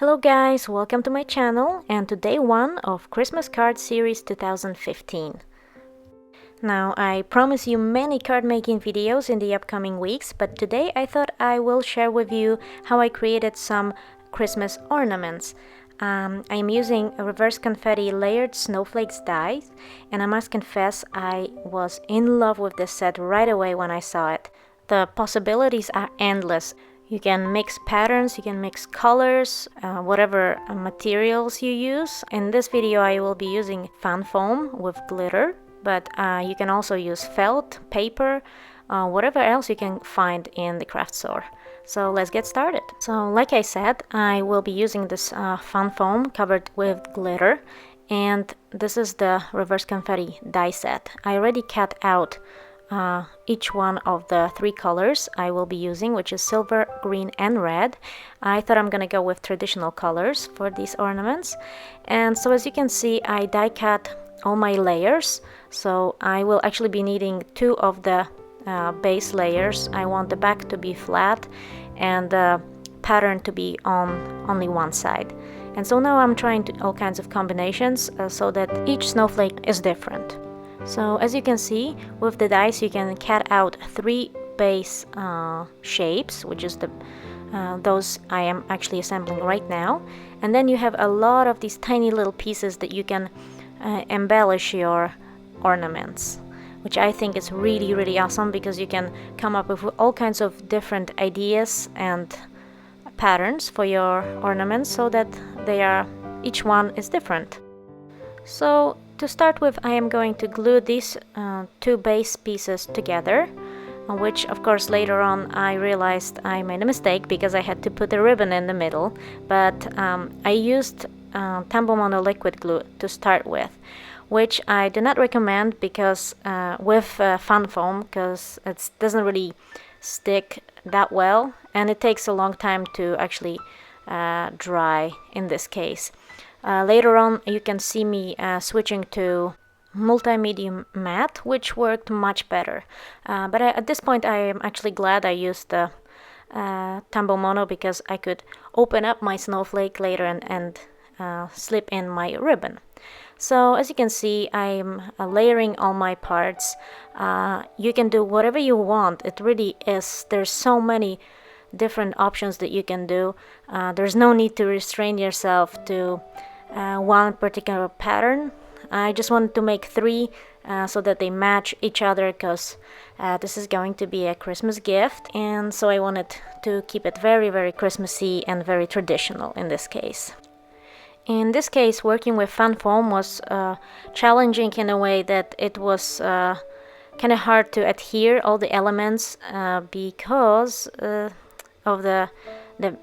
Hello guys, welcome to my channel and to day 1 of Christmas Card Series 2015. Now, I promise you many card making videos in the upcoming weeks, but today I thought I will share with you how I created some Christmas ornaments. I'm using a Reverse Confetti layered snowflakes dies, and I must confess I was in love with this set right away when I saw it. The possibilities are endless. You can mix patterns, you can mix colors, whatever materials you use. In this video I will be using fan foam with glitter, but you can also use felt, paper, whatever else you can find in the craft store. So let's get started. So like I said, I will be using this fan foam covered with glitter, and this is the Reverse Confetti die set. I already cut out each one of the 3 colors I will be using, which is silver, green and red. I thought I'm gonna go with traditional colors for these ornaments. And so as you can see, I die cut all my layers, so I will actually be needing 2 of the base layers. I want the back to be flat and the pattern to be on only one side. And so now I'm trying all kinds of combinations so that each snowflake is different. So as you can see, with the dice you can cut out 3 base shapes, which is those I am actually assembling right now. And then you have a lot of these tiny little pieces that you can embellish your ornaments, which I think is really awesome because you can come up with all kinds of different ideas and patterns for your ornaments so that each one is different. So to start with, I am going to glue these 2 base pieces together, which of course later on I realized I made a mistake because I had to put a ribbon in the middle, but I used Tambo Mono liquid glue to start with, which I do not recommend because with fan foam, because it doesn't really stick that well and it takes a long time to actually dry in this case. Later on you can see me switching to multi-medium matte, which worked much better. But at this point I am actually glad I used the Tambo Mono because I could open up my snowflake later and slip in my ribbon. So as you can see, I'm layering all my parts. You can do whatever you want. It really is. There's so many different options that you can do. There's no need to restrain yourself to one particular pattern. I just wanted to make 3 so that they match each other because this is going to be a Christmas gift, and so I wanted to keep it very Christmassy and very traditional in this case. In this case, working with fan foam was challenging in a way that it was kind of hard to adhere all the elements because of the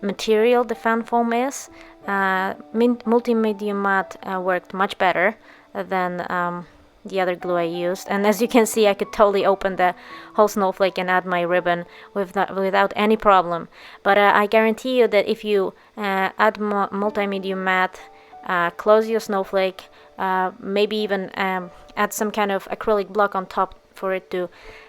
material the fan foam is. Multi-medium matte worked much better than the other glue I used, and as you can see I could totally open the whole snowflake and add my ribbon without any problem. But I guarantee you that if you add multi-medium matte, close your snowflake, maybe even add some kind of acrylic block on top for it to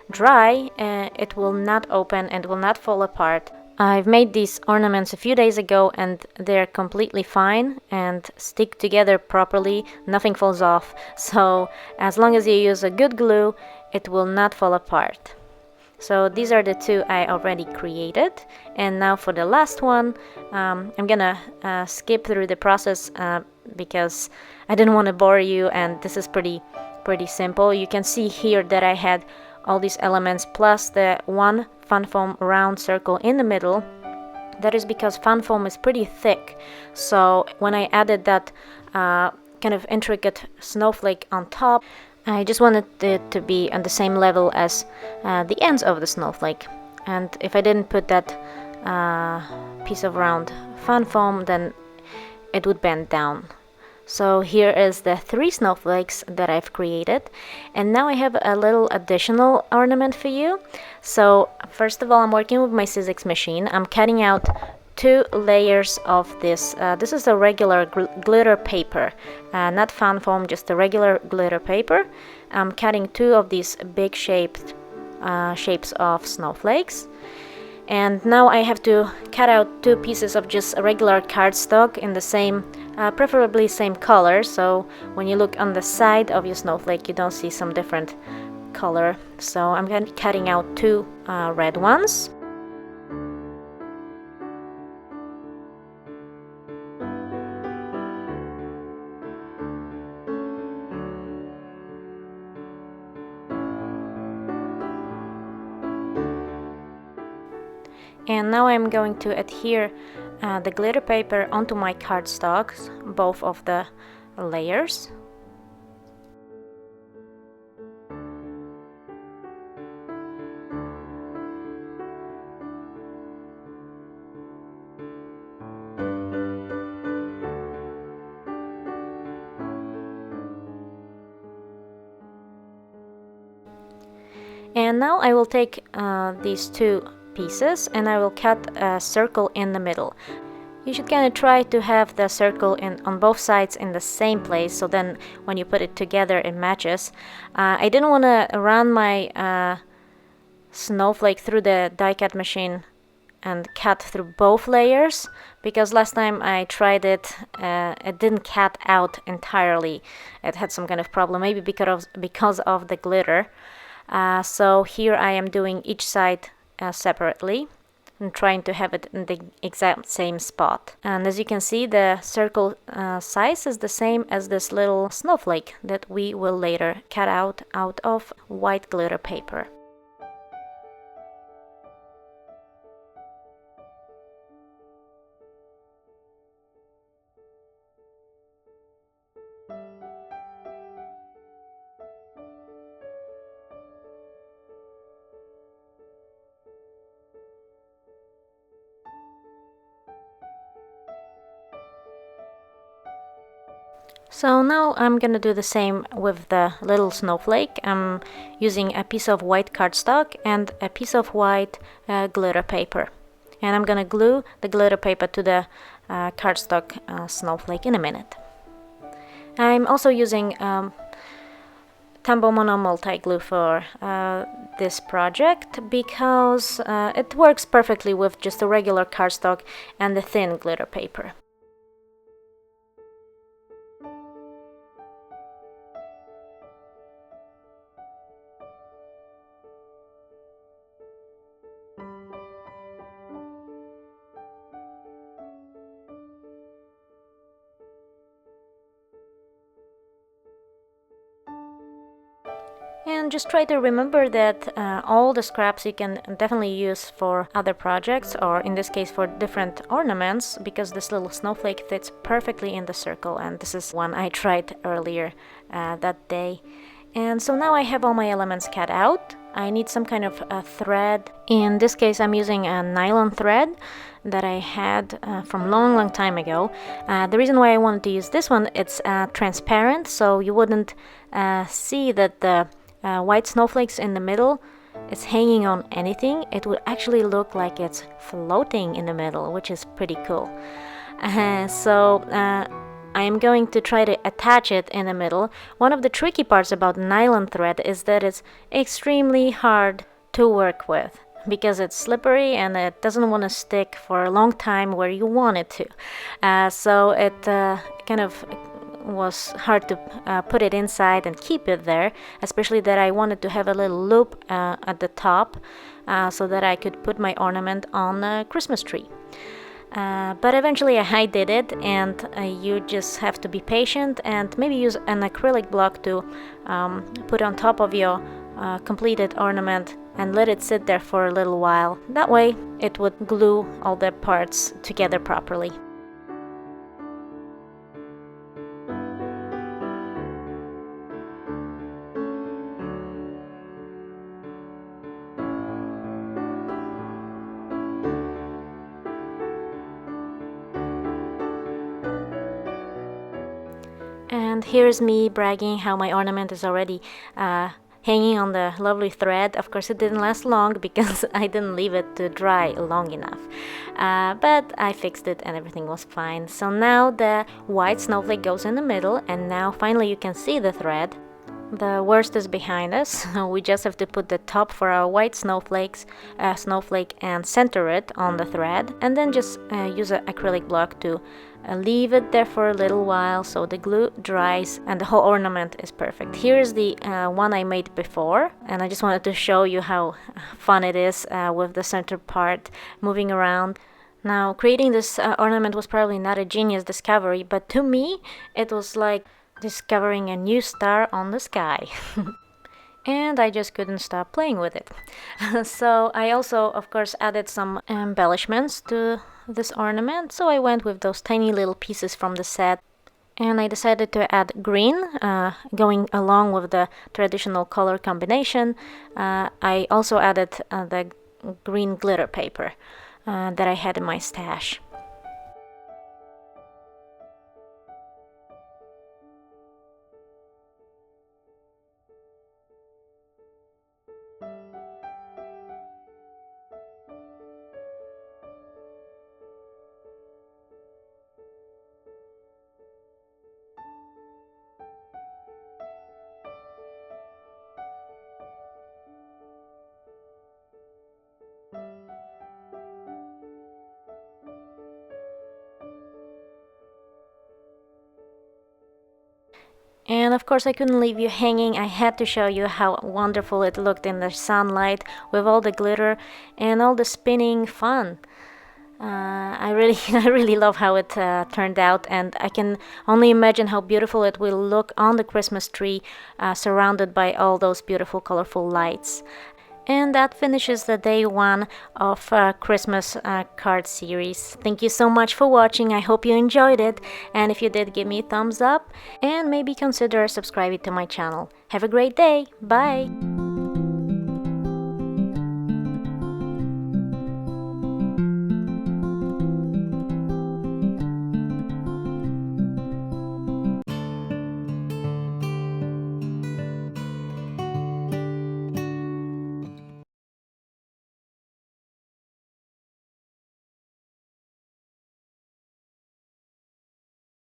dry, it will not open and will not fall apart. I've made these ornaments a few days ago and they're completely fine and stick together properly, nothing falls off. So as long as you use a good glue, it will not fall apart. So these are the 2 I already created, and now for the last one, I'm gonna skip through the process because I didn't want to bore you, and this is pretty simple. You can see here that I had all these elements plus the 1 fan foam round circle in the middle. That is because fan foam is pretty thick, so when I added that kind of intricate snowflake on top, I just wanted it to be on the same level as the ends of the snowflake, and if I didn't put that piece of round fan foam, then it would bend down. So here is the 3 snowflakes that I've created, and now I have a little additional ornament for you. So first of all, I'm working with my Sizzix machine. I'm cutting out 2 layers of this. This is a regular glitter paper, not fan foam, just a regular glitter paper. I'm cutting 2 of these big shapes of snowflakes. And now I have to cut out 2 pieces of just regular cardstock in the same, preferably same color, so when you look on the side of your snowflake you don't see some different color. So I'm cutting out 2 red ones. And now I'm going to adhere the glitter paper onto my cardstocks, both of the layers. And now I will take these 2 pieces and I will cut a circle in the middle. You should kind of try to have the circle on both sides in the same place, so then when you put it together it matches. I didn't want to run my snowflake through the die cut machine and cut through both layers, because last time I tried it, it didn't cut out entirely. It had some kind of problem, maybe because of the glitter. So here I am doing each side separately and trying to have it in the exact same spot. And as you can see, the circle size is the same as this little snowflake that we will later cut out of white glitter paper. So now I'm gonna do the same with the little snowflake. I'm using a piece of white cardstock and a piece of white glitter paper. And I'm gonna glue the glitter paper to the cardstock snowflake in a minute. I'm also using Tambo Mono multi-glue for this project because it works perfectly with just a regular cardstock and the thin glitter paper. And just try to remember that all the scraps you can definitely use for other projects, or in this case for different ornaments, because this little snowflake fits perfectly in the circle, and this is one I tried earlier that day. And so now I have all my elements cut out. I need some kind of thread. In this case I'm using a nylon thread that I had from long time ago. The reason why I wanted to use this one, it's transparent, so you wouldn't see that the white snowflakes in the middle is hanging on anything. It would actually look like it's floating in the middle, which is pretty cool. So I am going to try to attach it in the middle. One of the tricky parts about nylon thread is that it's extremely hard to work with because it's slippery and it doesn't want to stick for a long time where you want it to. So it kind of was hard to put it inside and keep it there, especially that I wanted to have a little loop at the top so that I could put my ornament on a Christmas tree. But eventually I did it, and you just have to be patient and maybe use an acrylic block to put on top of your completed ornament and let it sit there for a little while. That way it would glue all the parts together properly. And here's me bragging how my ornament is already hanging on the lovely thread. Of course it didn't last long because I didn't leave it to dry long enough. But I fixed it and everything was fine. So now the white snowflake goes in the middle, and now finally you can see the thread. The worst is behind us. We just have to put the top for our white snowflake and center it on the thread, and then just use an acrylic block to leave it there for a little while so the glue dries and the whole ornament is perfect. Here's the one I made before, and I just wanted to show you how fun it is with the center part moving around. Now, creating this ornament was probably not a genius discovery, but to me it was like discovering a new star on the sky. And I just couldn't stop playing with it. So I also, of course, added some embellishments to this ornament. So I went with those tiny little pieces from the set. And I decided to add green, going along with the traditional color combination. I also added the green glitter paper that I had in my stash. And of course I couldn't leave you hanging. I had to show you how wonderful it looked in the sunlight with all the glitter and all the spinning fun. I really love how it turned out, and I can only imagine how beautiful it will look on the Christmas tree, surrounded by all those beautiful colorful lights. And that finishes the day one of Christmas card series. Thank you so much for watching. I hope you enjoyed it. And if you did, give me a thumbs up and maybe consider subscribing to my channel. Have a great day. Bye!